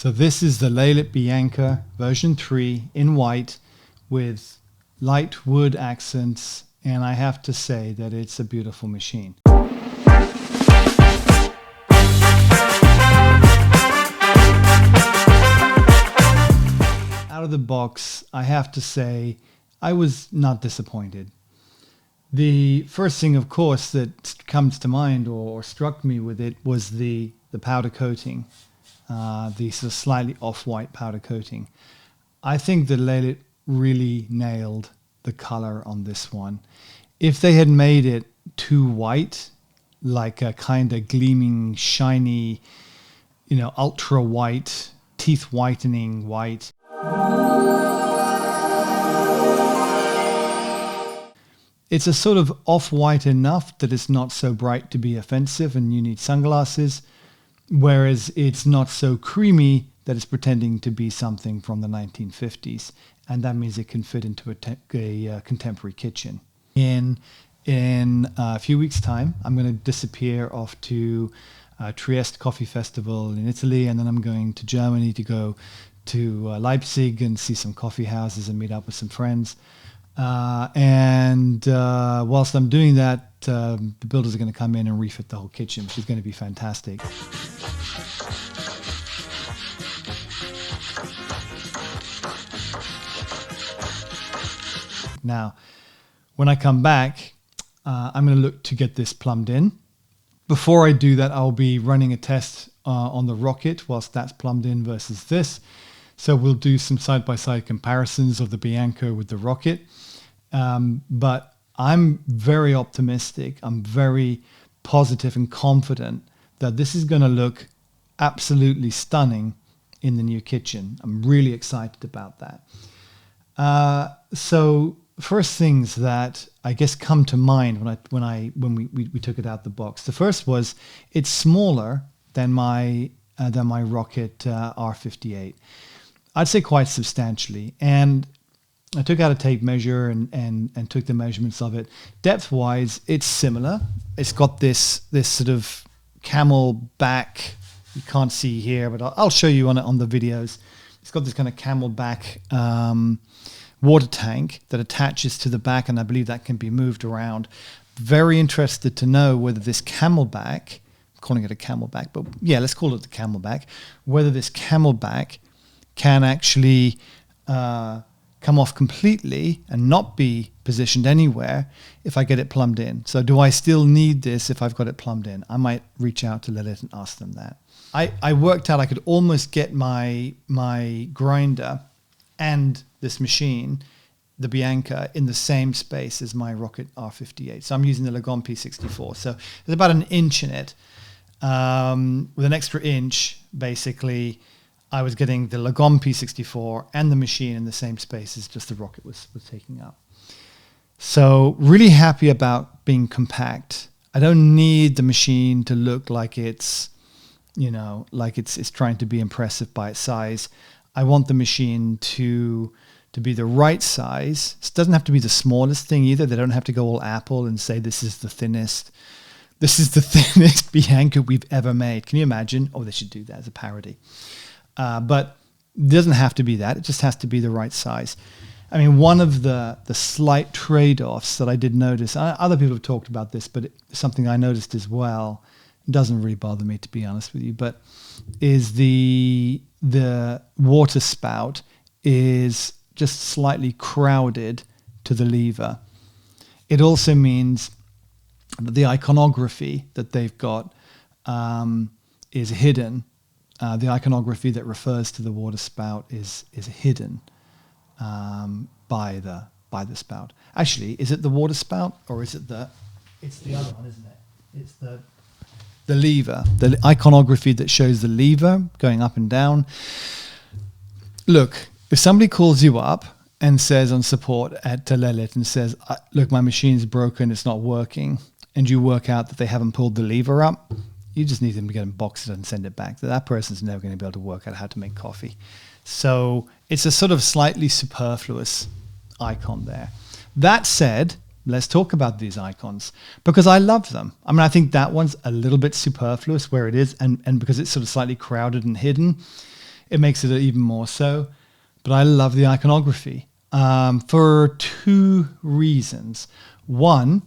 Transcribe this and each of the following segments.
So this is the LELIT Bianca version 3 in white with light wood accents, and I have to say that it's a beautiful machine. Out of the box, I have to say I was not disappointed. The first thing, of course, that comes to mind or struck me with it was the powder coating. The sort of slightly off-white powder coating. I think the LELIT really nailed the color on this one. If they had made it too white, like a kind of gleaming, shiny, ultra white, teeth whitening white, it's a sort of off-white enough that it's not so bright to be offensive and you need sunglasses, whereas it's not so creamy that it's pretending to be something from the 1950s, and that means it can fit into a contemporary kitchen. In a few weeks' time, I'm going to disappear off to Trieste Coffee Festival in Italy, and then I'm going to Germany to go to Leipzig and see some coffee houses and meet up with some friends. Whilst I'm doing that, the builders are going to come in and refit the whole kitchen, which is going to be fantastic. Now, when I come back, I'm going to look to get this plumbed in. Before I do that, I'll be running a test on the Rocket whilst that's plumbed in versus this. So we'll do some side-by-side comparisons of the Bianca with the Rocket. But I'm very optimistic. I'm very positive and confident that this is going to look absolutely stunning in the new kitchen. I'm really excited about that. So first things that I guess come to mind when we took it out the box. The first was it's smaller than my Rocket R58. I'd say quite substantially. And I took out a tape measure and took the measurements of it. Depth-wise, it's similar. It's got this sort of Camelback. You can't see here, but I'll show you on the videos. It's got this kind of Camelback water tank that attaches to the back, and I believe that can be moved around. Very interested to know whether this Camelback, I'm calling it a Camelback, but yeah, let's call it the Camelback, whether this Camelback can actually come off completely and not be positioned anywhere if I get it plumbed in. So do I still need this if I've got it plumbed in? I might reach out to LELIT and ask them that. I worked out I could almost get my grinder and this machine, the Bianca, in the same space as my Rocket R58. So I'm using the LELIT P64. So there's about an inch in it. With an extra inch, basically, I was getting the LELIT P64 and the machine in the same space as just the Rocket was taking up. So really happy about being compact. I don't need the machine to look like it's, like it's trying to be impressive by its size. I want the machine to be the right size. It doesn't have to be the smallest thing either. They don't have to go all Apple and say this is the thinnest Bianca we've ever made. Can you imagine? Oh, they should do that as a parody. But it doesn't have to be that. It just has to be the right size. I mean, one of the slight trade-offs that I did notice, other people have talked about this, but it's something I noticed as well. It doesn't really bother me, to be honest with you, but is the water spout is just slightly crowded to the lever. It also means that the iconography that they've got is hidden. The iconography that refers to the water spout is hidden by the spout. Actually, is it the water spout or is it it's the other one, isn't it? It's the lever, the iconography that shows the lever going up and down. Look, if somebody calls you up and says on support at LELIT and says, look, my machine's broken, it's not working, and you work out that they haven't pulled the lever up, you just need them to get unbox it and send it back. That person's never going to be able to work out how to make coffee. So it's a sort of slightly superfluous icon there. That said, let's talk about these icons because I love them. I mean, I think that one's a little bit superfluous where it is, and because it's sort of slightly crowded and hidden. it makes it even more so. But I love the iconography for two reasons. One,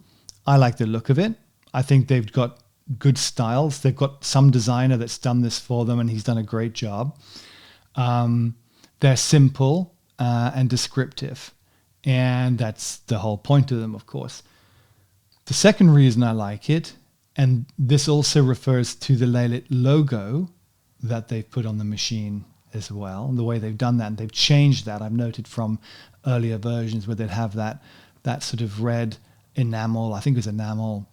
I like the look of it. I think they've got good styles. They've got some designer that's done this for them, and he's done a great job. They're simple and descriptive, and that's the whole point of them, of course. The second reason I like it, and this also refers to the LELIT logo that they've put on the machine as well, the way they've done that, and they've changed that. I've noted from earlier versions where they'd have that sort of red enamel, I think it was enamel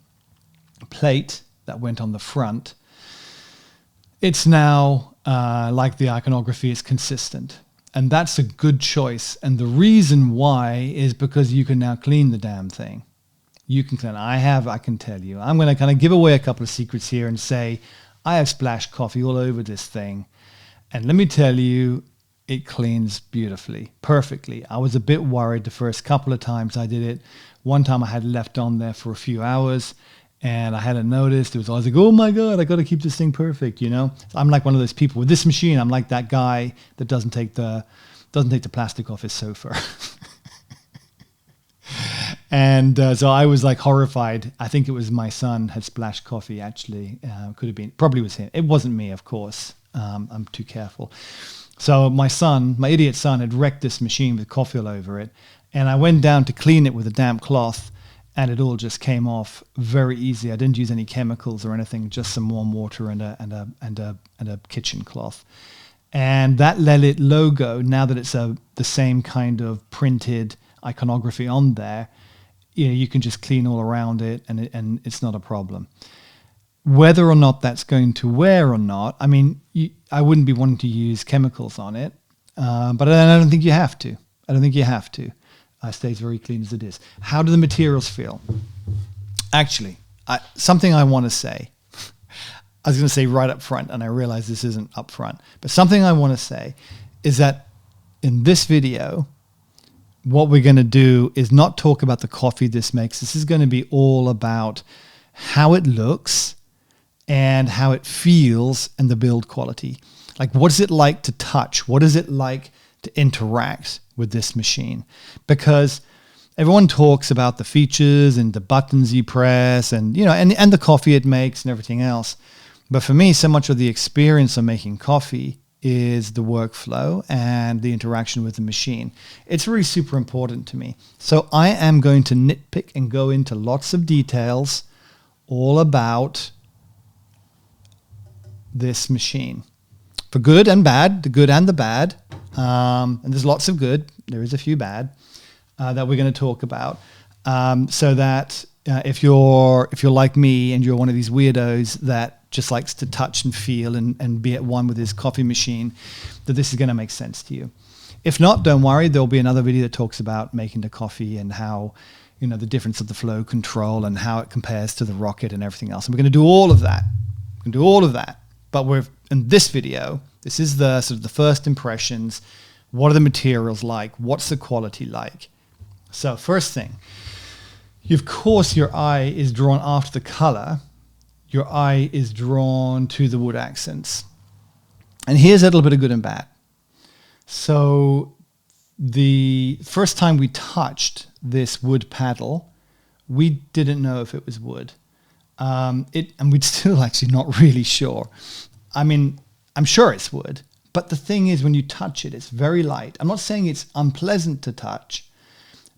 plate that went on the front. It's now like the iconography is consistent, and that's a good choice. And the reason why is because you can now clean the damn thing. You can clean. I can tell you. I'm going to kind of give away a couple of secrets here and say I have splashed coffee all over this thing, and let me tell you, it cleans beautifully, perfectly. I was a bit worried the first couple of times I did it. One time I had left on there for a few hours, and I hadn't noticed. It was always like, oh my God, I got to keep this thing perfect, you know? I'm like one of those people with this machine. I'm like that guy that doesn't take the plastic off his sofa. And so I was like horrified. I think it was my son had splashed coffee, actually. Could have been, probably was him. It wasn't me, of course. I'm too careful. So my idiot son had wrecked this machine with coffee all over it. And I went down to clean it with a damp cloth, and it all just came off very easy. I didn't use any chemicals or anything, just some warm water and a kitchen cloth. And that LELIT logo, now that it's the same kind of printed iconography on there, you can just clean all around it, and it's not a problem. Whether or not that's going to wear or not, I mean, I wouldn't be wanting to use chemicals on it, but I don't think you have to. I don't think you have to. It stays very clean as it is. How do the materials feel? Actually, something I want to say. I was going to say right up front, and I realize this isn't up front, but something I want to say is that in this video, what we're going to do is not talk about the coffee this makes. This is going to be all about how it looks and how it feels and the build quality. Like, what is it like to touch? What is it like to interact with this machine? Because everyone talks about the features and the buttons you press and, and the coffee it makes and everything else. But for me, so much of the experience of making coffee is the workflow and the interaction with the machine. It's really super important to me. So I am going to nitpick and go into lots of details all about this machine, for good and bad, the good and the bad. And there's lots of good. There is a few bad that we're going to talk about. So that if you're like me and you're one of these weirdos that just likes to touch and feel and be at one with his coffee machine, that this is going to make sense to you. If not, don't worry. There'll be another video that talks about making the coffee and how, the difference of the flow control and how it compares to the Rocket and everything else. And we're going to do all of that. We're going to do all of that. But in this video, this is the sort of the first impressions. What are the materials like? What's the quality like? So first thing, of course, your eye is drawn after the color. Your eye is drawn to the wood accents. And here's a little bit of good and bad. So the first time we touched this wood paddle, we didn't know if it was wood. And we'd still actually not really sure. I mean, I'm sure it's wood, but the thing is when you touch it, it's very light. I'm not saying it's unpleasant to touch,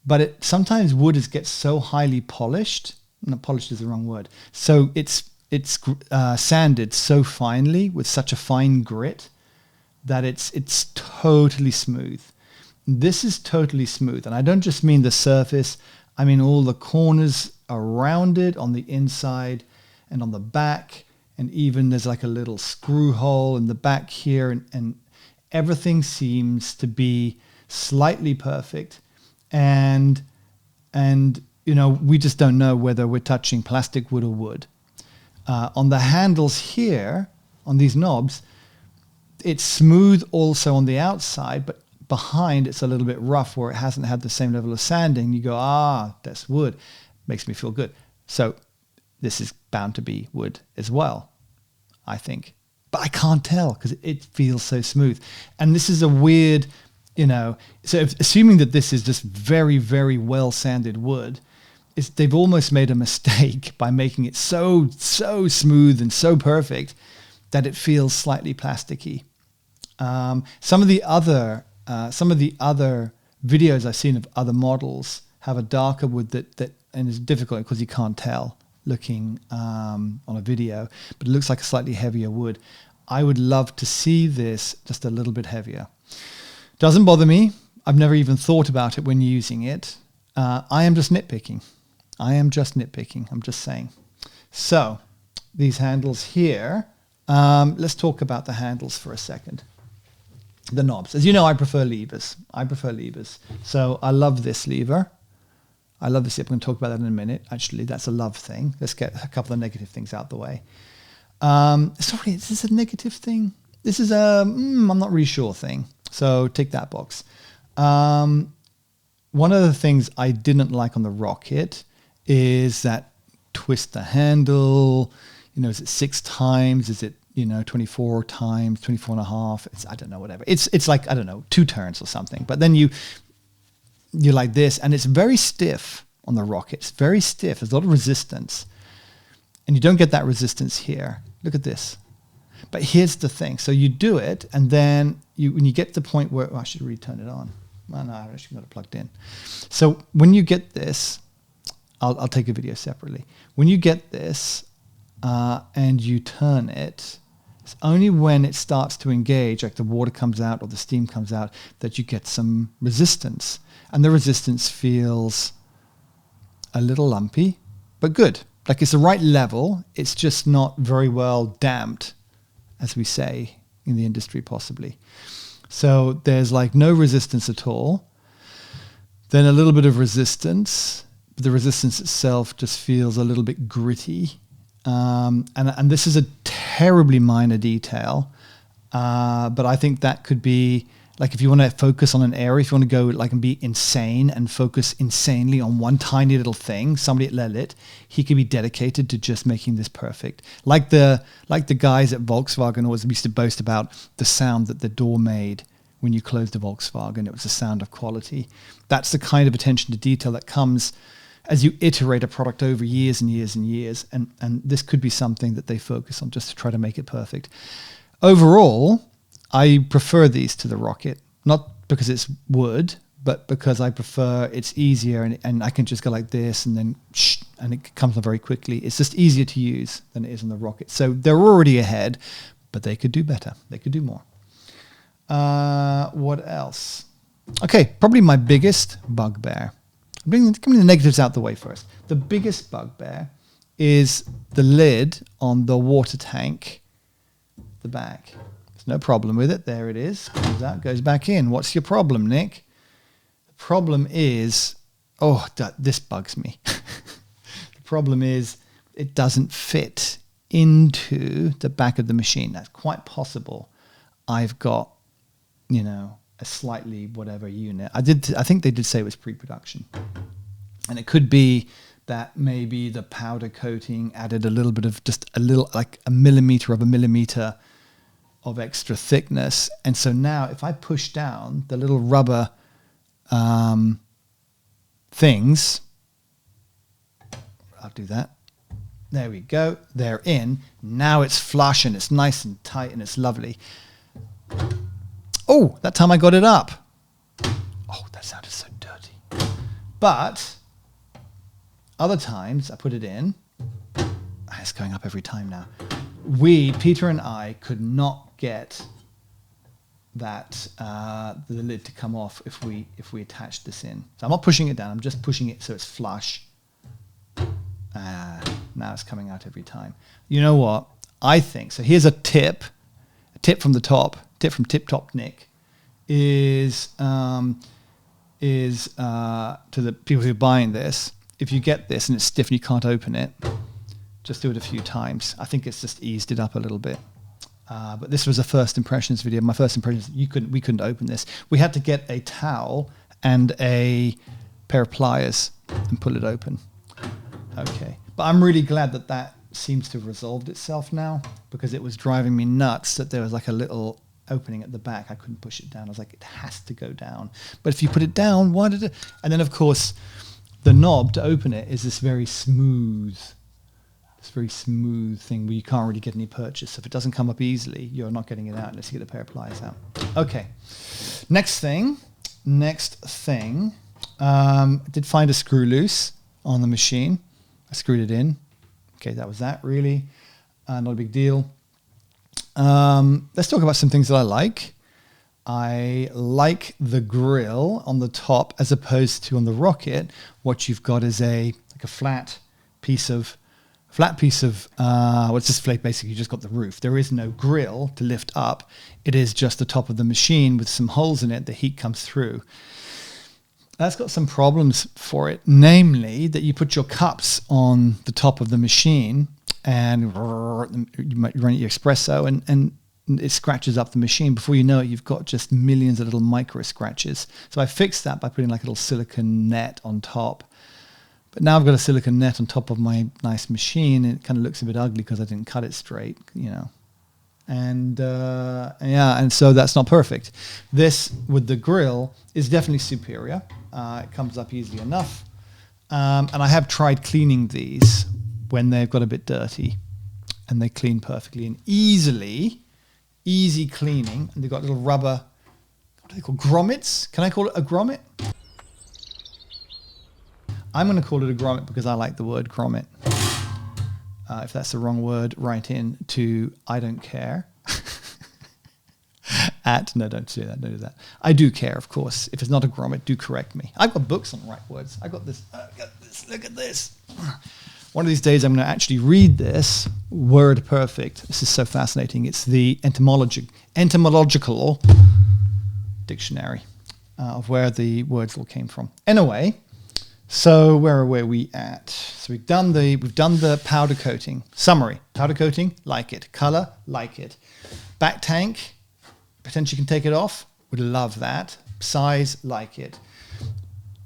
but sometimes wood gets so highly polished. Not polished is the wrong word. So it's sanded so finely with such a fine grit that it's totally smooth. This is totally smooth. And I don't just mean the surface. I mean all the corners around it, on the inside and on the back. And even there's like a little screw hole in the back here. And everything seems to be slightly perfect. And we just don't know whether we're touching plastic, wood, or wood. On the handles here, on these knobs, it's smooth also on the outside, but behind it's a little bit rough where it hasn't had the same level of sanding. You go, that's wood. Makes me feel good. So this is bound to be wood as well, I think. but I can't tell because it feels so smooth. And this is a weird, so assuming that this is just very, very well sanded wood, they've almost made a mistake by making it so smooth and so perfect that it feels slightly plasticky. Some of the other videos I've seen of other models have a darker wood that and it's difficult because you can't tell looking on a video, but it looks like a slightly heavier wood. I would love to see this just a little bit heavier. Doesn't bother me. I've never even thought about it when using it. I am just nitpicking. I'm just saying. So these handles here, let's talk about the handles for a second. The knobs. As you know, I prefer levers. So I love this lever. I'm going to talk about that in a minute. Actually, that's a love thing. Let's get a couple of negative things out the way. Sorry, is this a negative thing? This is I'm not really sure thing. So tick that box. One of the things I didn't like on the Rocket is that twist the handle. Is it 6 times? Is it 24 times, 24 and a half? I don't know, whatever. It's like, I don't know, 2 turns or something. But then you're like this, and it's very stiff on the Rocket. It's very stiff. There's a lot of resistance. And you don't get that resistance here. Look at this. But here's the thing. So you do it, and then when you get to the point where, I should really turn it on. Oh, no, I've actually got it plugged in. So when you get this, I'll take a video separately. When you get this and you turn it, it's only when it starts to engage, like the water comes out or the steam comes out, that you get some resistance. And the resistance feels a little lumpy, but good. Like it's the right level. It's just not very well damped, as we say in the industry possibly. So there's like no resistance at all. Then a little bit of resistance. But the resistance itself just feels a little bit gritty. And this is a terribly minor detail. But I think that could be, like if you want to focus on an area, if you want to go like and be insane and focus insanely on one tiny little thing, somebody at LELIT, he could be dedicated to just making this perfect. Like the guys at Volkswagen always used to boast about the sound that the door made when you closed the Volkswagen. It was a sound of quality. That's the kind of attention to detail that comes as you iterate a product over years and years and years. And this could be something that they focus on just to try to make it perfect. Overall, I prefer these to the Rocket, not because it's wood, but because I prefer it's easier and I can just go like this and then and it comes on very quickly. It's just easier to use than it is on the Rocket. So they're already ahead, but they could do better. They could do more. What else? Okay, probably my biggest bugbear. Bring the negatives out the way first. The biggest bugbear is the lid on the water tank, the back. There's no problem with it. There it is. Comes out, goes back in. What's your problem, Nick? The problem is, this bugs me. The problem is it doesn't fit into the back of the machine. That's quite possible. I've got, a slightly whatever unit. I think they did say it was pre-production. And it could be that maybe the powder coating added a little bit of like a millimeter of extra thickness. And so now if I push down the little rubber things, I'll do that. There we go. They're in. Now it's flush and it's nice and tight and it's lovely. Oh, that time I got it up. Oh, that sounded so dirty. But other times I put it in. It's going up every time now. Peter and I could not get that the lid to come off if we attached this in. So I'm not pushing it down. I'm just pushing it so it's flush. Now it's coming out every time. You know what? I think so. Here's a tip from the top. Tip from Tip Top Nick is to the people who are buying this. If you get this and it's stiff and you can't open it, just do it a few times. I think it's just eased it up a little bit. But this was a first impressions video. My first impressions, we couldn't open this. We had to get a towel and a pair of pliers and pull it open. Okay, but I'm really glad that seems to have resolved itself now, because it was driving me nuts that there was like a little opening at the back. I couldn't push it down. I was like, it has to go down. But if you put it down, why did it? And then of course, the knob to open it is this very smooth thing where you can't really get any purchase. So if it doesn't come up easily, you're not getting it out unless you get a pair of pliers out. Okay. Next thing. I did find a screw loose on the machine. I screwed it in. Okay, that was that, really. Not a big deal. Let's talk about some things that I like. I like the grill on the top as opposed to on the Rocket. What you've got is a flat piece of it's just flat. Basically, you just got the roof. There is no grill to lift up. It is just the top of the machine with some holes in it. The heat comes through. That's got some problems for it, namely that you put your cups on the top of the machine and you might run your espresso and it scratches up the machine. Before you know it, you've got just millions of little micro scratches. So I fixed that by putting like a little silicone net on top. But now I've got a silicone net on top of my nice machine, and it kind of looks a bit ugly because I didn't cut it straight, And and so that's not perfect. This with the grill is definitely superior. It comes up easily enough. And I have tried cleaning these when they've got a bit dirty, and they clean perfectly and easy cleaning. And they've got little rubber, what are they called? Grommets? Can I call it a grommet? I'm going to call it a grommet because I like the word grommet. If that's the wrong word, write in to I don't care. No, don't do that. Don't do that. I do care, of course. If it's not a grommet, do correct me. I've got books on the right words. I got this. Look at this. One of these days, I'm going to actually read this word perfect. This is so fascinating. It's the entomological dictionary of where the words all came from. Anyway. So where are we at? So we've done the powder coating. Summary: powder coating, like it. Color, like it. Back tank, potentially can take it off. Would love that. Size, like it.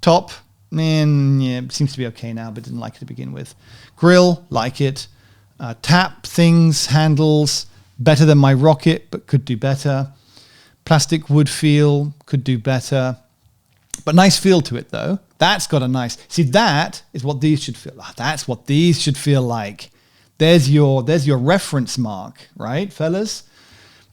Top, seems to be okay now, but didn't like it to begin with. Grill, like it. Tap things, handles, better than my Rocket, but could do better. Plastic wood feel, could do better. But nice feel to it, though. That's got a nice... See, that is what these should feel like. That's what these should feel like. There's your reference mark, right, fellas?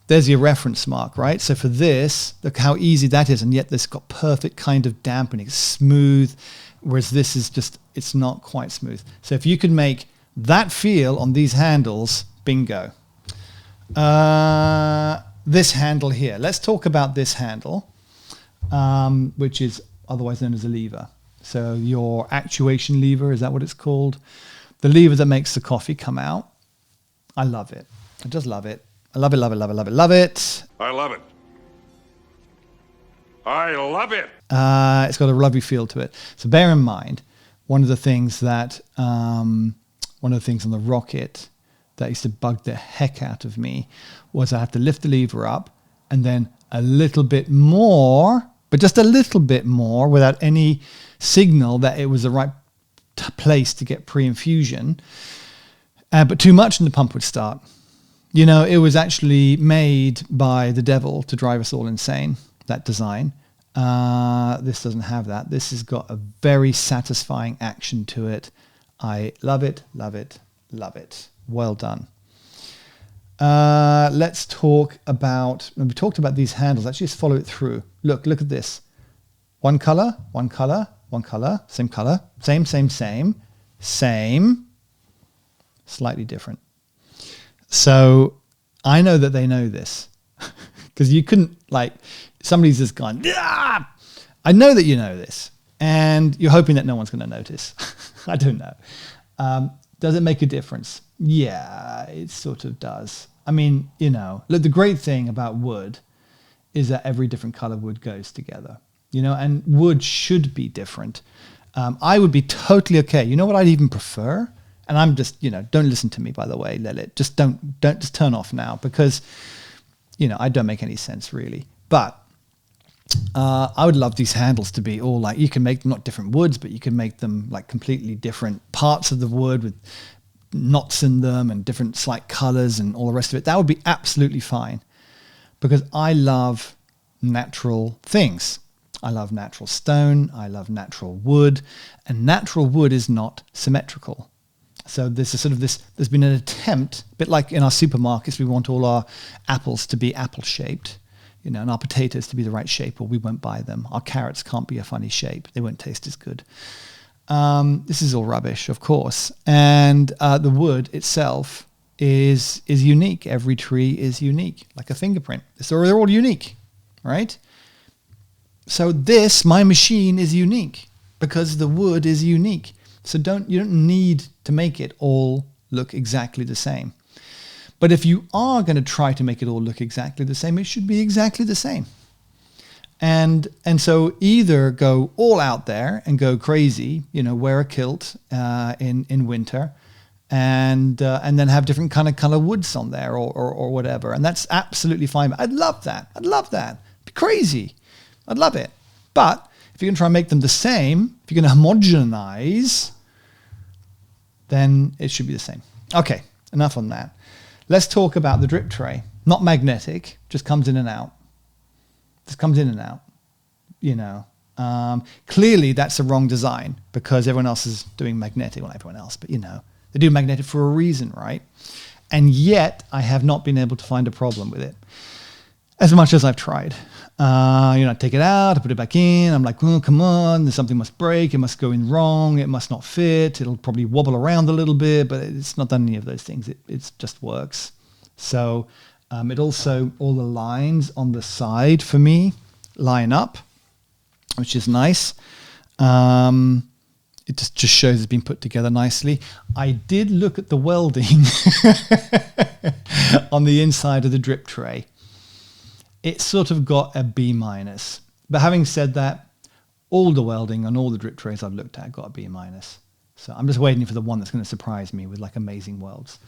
There's your reference mark, right? So for this, look how easy that is. And yet this got perfect kind of dampening. It's smooth, whereas this is just... It's not quite smooth. So if you could make that feel on these handles, bingo. This handle here. Let's talk about this handle. Which is otherwise known as a lever. So your actuation lever, is that what it's called? The lever that makes the coffee come out. I love it. I just love it. I love it, love it, love it, love it, love it. I love it. I love it. It's got a lovely feel to it. So bear in mind, one of the things on the Rocket that used to bug the heck out of me was I have to lift the lever up and then a little bit more, but just a little bit more without any signal that it was the right place to get pre-infusion. But too much and the pump would start. It was actually made by the devil to drive us all insane, that design. This doesn't have that. This has got a very satisfying action to it. I love it, love it, love it. Well done. Let's talk about, we talked about these handles. Let's just follow it through. Look at this. One color, one color, one color, same color, same, slightly different. So I know that they know this because you couldn't, somebody's just gone, ah! I know that you know this and you're hoping that no one's going to notice. I don't know. Does it make a difference? Yeah, it sort of does. I mean, look, the great thing about wood is that every different color wood goes together, and wood should be different. I would be totally okay. You know what I'd even prefer? And I'm just, don't listen to me, by the way, LELIT. Just don't just turn off now because, I don't make any sense really. But I would love these handles to be all you can make them not different woods, but you can make them completely different parts of the wood with knots in them and different slight colors and all the rest of it, that would be absolutely fine, because I love natural things. I love natural stone, I love natural wood, and natural wood is not symmetrical. So there's been an attempt, a bit like in our supermarkets, we want all our apples to be apple shaped, and our potatoes to be the right shape, or we won't buy them. Our carrots can't be a funny shape, they won't taste as good. This is all rubbish, of course. And the wood itself is unique. Every tree is unique, like a fingerprint. So they're all unique, right? So my machine is unique because the wood is unique. So you don't need to make it all look exactly the same. But if you are going to try to make it all look exactly the same, it should be exactly the same. And so either go all out there and go crazy, wear a kilt in winter, and then have different kind of color woods on there or whatever, and that's absolutely fine. I'd love that. It'd be crazy. I'd love it. But if you're going to try and make them the same, if you're going to homogenize, then it should be the same. Okay, enough on that. Let's talk about the drip tray. Not magnetic, just comes in and out. Clearly that's the wrong design, because everyone else is doing magnetic. Well, everyone else, but they do magnetic for a reason, right? And yet I have not been able to find a problem with it, as much as I've tried. I take it out, I put it back in. I'm like, oh, come on, something must break. It must go in wrong. It must not fit. It'll probably wobble around a little bit, but it's not done any of those things. It just works. So it also, all the lines on the side for me line up, which is nice. It just shows it's been put together nicely. I did look at the welding on the inside of the drip tray. It sort of got a B-. But having said that, all the welding on all the drip trays I've looked at got a B-. So I'm just waiting for the one that's going to surprise me with like amazing welds.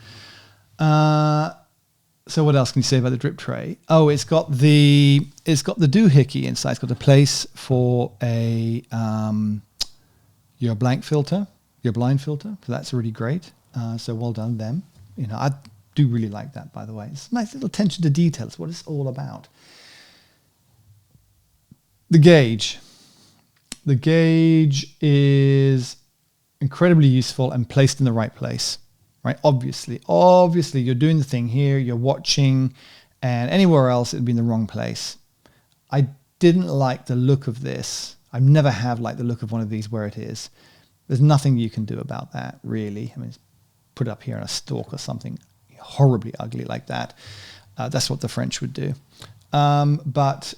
So what else can you say about the drip tray? Oh, it's got the doohickey inside. It's got a place for your blind filter. So that's really great. So well done them. I do really like that, by the way. It's a nice little attention to detail. It's what it's all about. The gauge. The gauge is incredibly useful and placed in the right place, right? Obviously, you're doing the thing here, you're watching, and anywhere else it'd be in the wrong place. I didn't like the look of this. I never have liked the look of one of these where it is. There's nothing you can do about that, really. I mean, put it up here on a stalk or something horribly ugly like that. That's what the French would do. But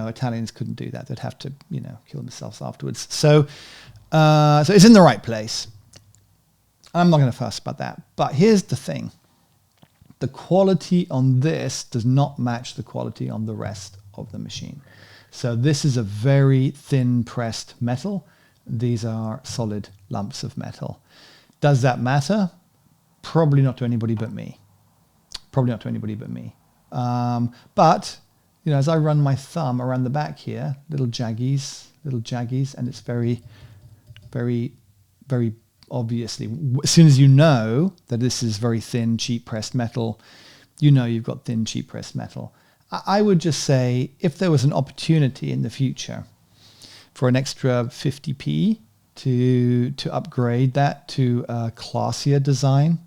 Italians couldn't do that. They'd have to, kill themselves afterwards. So it's in the right place. I'm not going to fuss about that. But here's the thing. The quality on this does not match the quality on the rest of the machine. So this is a very thin pressed metal. These are solid lumps of metal. Does that matter? Probably not to anybody but me. But as I run my thumb around the back here, little jaggies, and it's very, very, very obviously, as soon as you know that this is very thin, cheap pressed metal, you've got thin, cheap pressed metal. I would just say, if there was an opportunity in the future for an extra 50p to upgrade that to a classier design,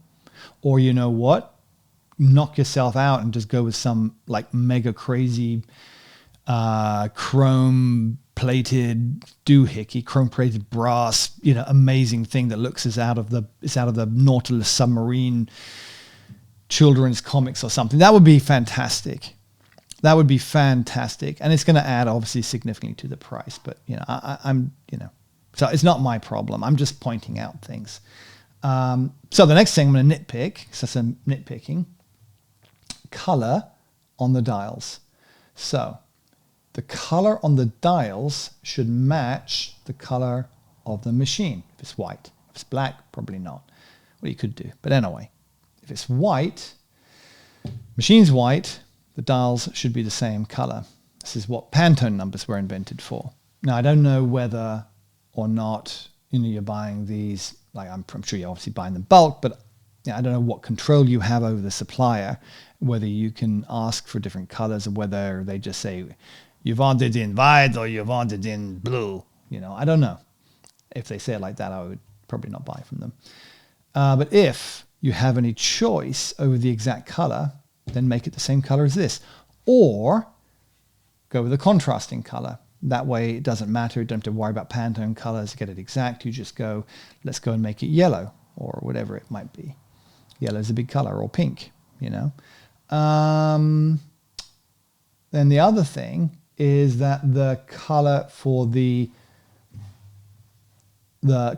or knock yourself out and just go with some like mega crazy chrome plated doohickey, chrome plated brass, amazing thing that looks as out of the Nautilus submarine children's comics or something. That would be fantastic. And it's going to add obviously significantly to the price, but I'm so it's not my problem. I'm just pointing out things. So the next thing I'm going to nitpick, so some nitpicking, color on the dials. So the color on the dials should match the color of the machine. If it's white, if it's black, probably not. Well, you could do, but anyway, if it's white, machine's white, the dials should be the same color. This is what Pantone numbers were invented for. Now, I don't know whether or not you're buying these like I'm sure you're obviously buying them bulk, but I don't know what control you have over the supplier, whether you can ask for different colors or whether they just say, you want it in white or you want it in blue. I don't know. If they say it like that, I would probably not buy from them. But if you have any choice over the exact color, then make it the same color as this. Or go with a contrasting color. That way it doesn't matter. You don't have to worry about Pantone colors, get it exact. You just go, let's go and make it yellow or whatever it might be. Yellow is a big color, or pink, Then the other thing is that the color for the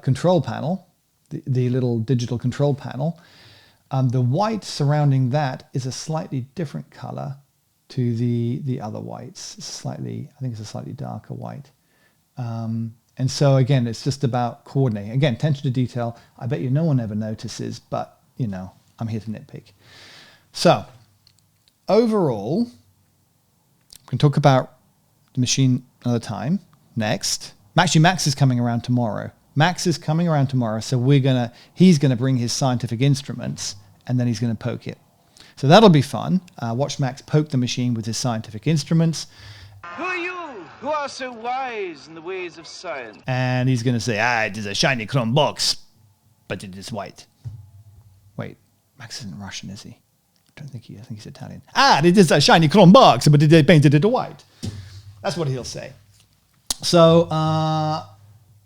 control panel, the little digital control panel, the white surrounding that is a slightly different color to the other whites. I think it's a slightly darker white. And so again, it's just about coordinating. Again, attention to detail. I bet you no one ever notices, but I'm here to nitpick. So overall, we can talk about the machine another time. Next, actually, Max is coming around tomorrow. So he's gonna bring his scientific instruments, and then he's gonna poke it. So that'll be fun. Watch Max poke the machine with his scientific instruments. Who are you who are so wise in the ways of science? And he's gonna say, it is a shiny chrome box, but it is white. Wait, Max isn't Russian, is he? I think he's Italian. It is a shiny chrome box, but they painted it white. That's what he'll say. So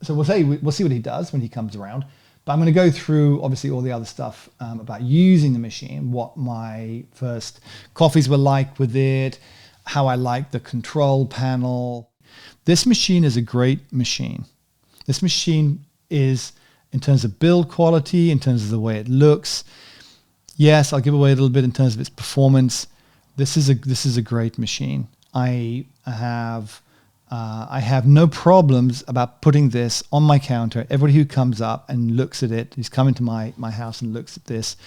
we'll see what he does when he comes around. But I'm going to go through, obviously, all the other stuff about using the machine, what my first coffees were like with it, how I like the control panel. This machine is a great machine. This machine is, in terms of build quality, in terms of the way it looks, yes, I'll give away a little bit in terms of its performance. This is a great machine. I have no problems about putting this on my counter. Everybody who comes up and looks at it, who's come into my house and looks at this,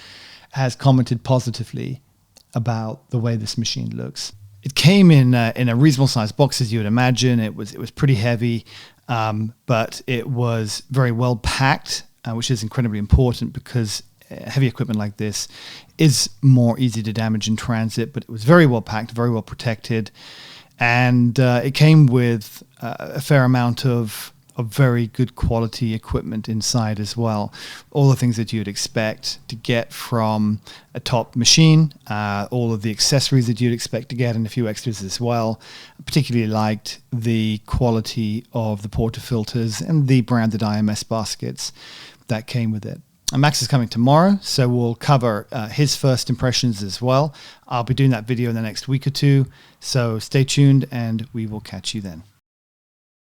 has commented positively about the way this machine looks. It came in a reasonable sized box, as you would imagine. It was pretty heavy, but it was very well packed, which is incredibly important because heavy equipment like this is more easy to damage in transit. But it was very well packed, very well protected. And it came with a fair amount of very good quality equipment inside as well. All the things that you'd expect to get from a top machine, all of the accessories that you'd expect to get, and a few extras as well. I particularly liked the quality of the portafilters and the branded IMS baskets that came with it. And Max is coming tomorrow, so we'll cover his first impressions as well. I'll be doing that video in the next week or two, so stay tuned and we will catch you then.